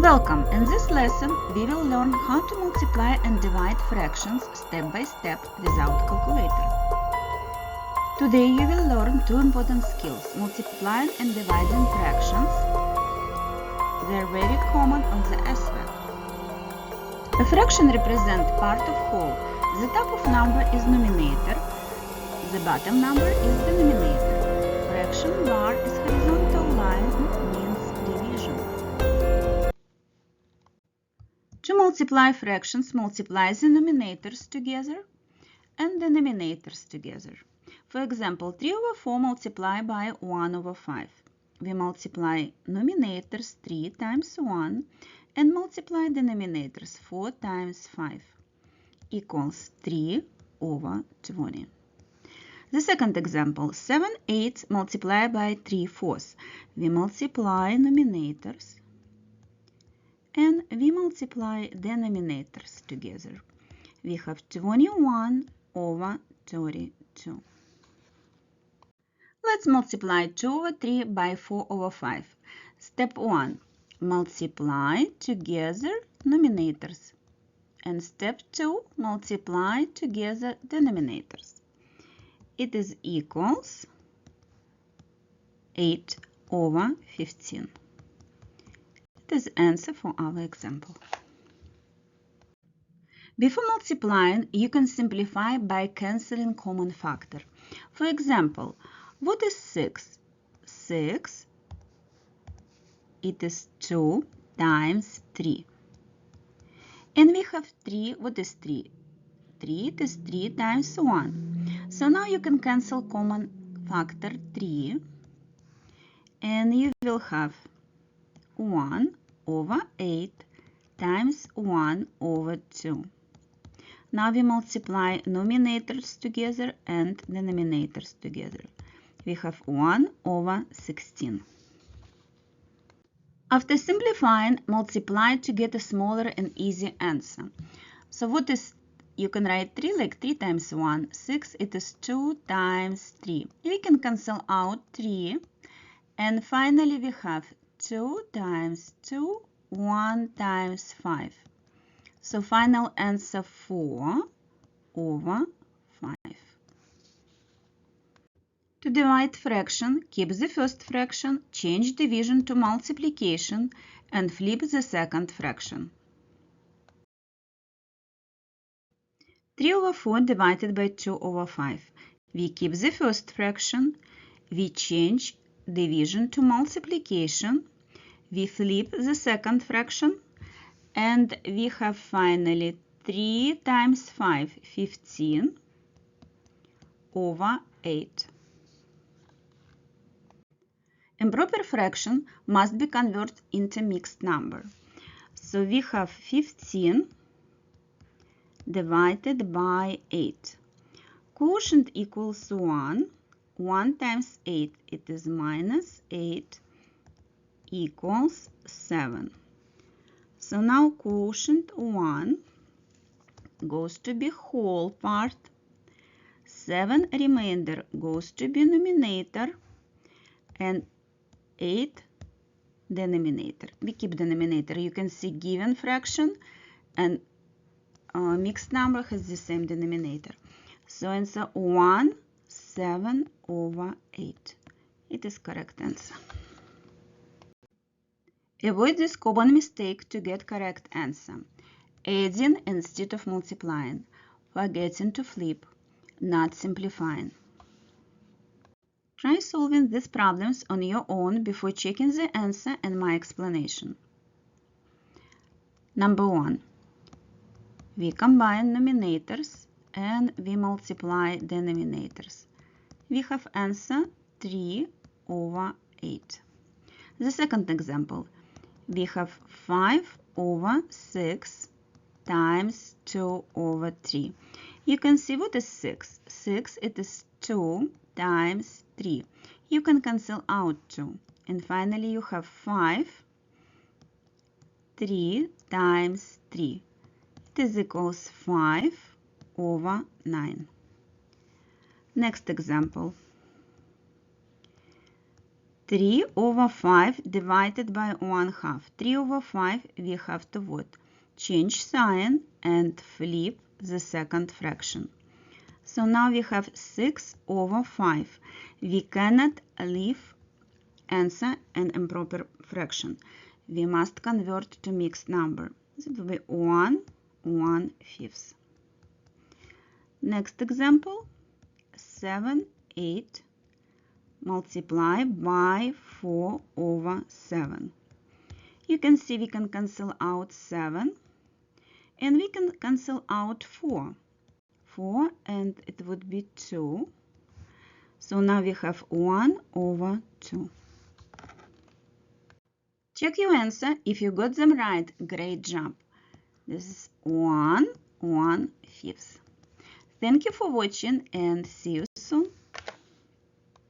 Welcome! In this lesson, we will learn how to multiply and divide fractions step by step without calculator. Today you will learn two important skills, multiplying and dividing fractions. They are very common on the ASVAB. A fraction represents part of whole. The top of number is numerator, the bottom number is denominator. Fraction bar is horizontal line, means division. To multiply fractions, multiply the numerators together and denominators together. For example, 3/4 multiplied by 1/5. We multiply numerators 3 times 1 and multiply denominators 4 times 5 equals 3/20. The second example, 7/8 multiplied by 3/4. We multiply numerators and we multiply denominators together. We have 21/32. Let's multiply 2/3 by 4/5. Step 1. Multiply together numerators. And step 2. Multiply together denominators. It is equals 8/15. It is answer for our example. Before multiplying, you can simplify by cancelling common factor. For example, what is 6? 6, it is 2 times 3. And we have 3. What is 3? 3, it is 3 times 1. So now you can cancel common factor 3. And you will have 1/8 times 1/2. Now we multiply numerators together and denominators together. We have 1/16. After simplifying, multiply to get a smaller and easy answer. So what is, you can write 3 like 3 times 1. 6, it is 2 times 3. We can cancel out 3. And finally we have 2 times 2, 1 times 5. So final answer 4/5. To divide fraction, keep the first fraction, change division to multiplication, and flip the second fraction. 3/4 divided by 2/5. We keep the first fraction, we change division to multiplication, we flip the second fraction, and we have finally 3 times 5, 15/8. Improper fraction must be converted into mixed number. So we have 15 divided by 8. Quotient equals 1. 1 times 8, it is -8 equals 7. So now quotient 1 goes to be whole part. 7 remainder goes to be numerator and 8 denominator. We keep denominator. You can see given fraction and mixed number has the same denominator. So answer 1/7/8. It is correct answer. Avoid this common mistake to get correct answer. Adding instead of multiplying. Forgetting to flip. Not simplifying. Try solving these problems on your own before checking the answer and my explanation. Number 1. We combine numerators and we multiply denominators. We have answer 3/8. The second example. We have 5/6 times 2/3. You can see what is 6. 6, it is 2 times 3. You can cancel out 2. And finally you have 5, 3 times 3. It is equals 5/9. Next example. 3 over 5 divided by 1/2. 3 over 5, we have to what? Change sign and flip the second fraction. So now we have 6 over 5. We cannot leave answer an improper fraction. We must convert to mixed number. This will be 1/5. Next example, 7, 8 multiplied by 4 over 7. You can see we can cancel out 7 and we can cancel out 4. 4 and it would be 2. So now we have 1 over 2. Check your answer. If you got them right, great job. This is 1/5. Thank you for watching and see you soon.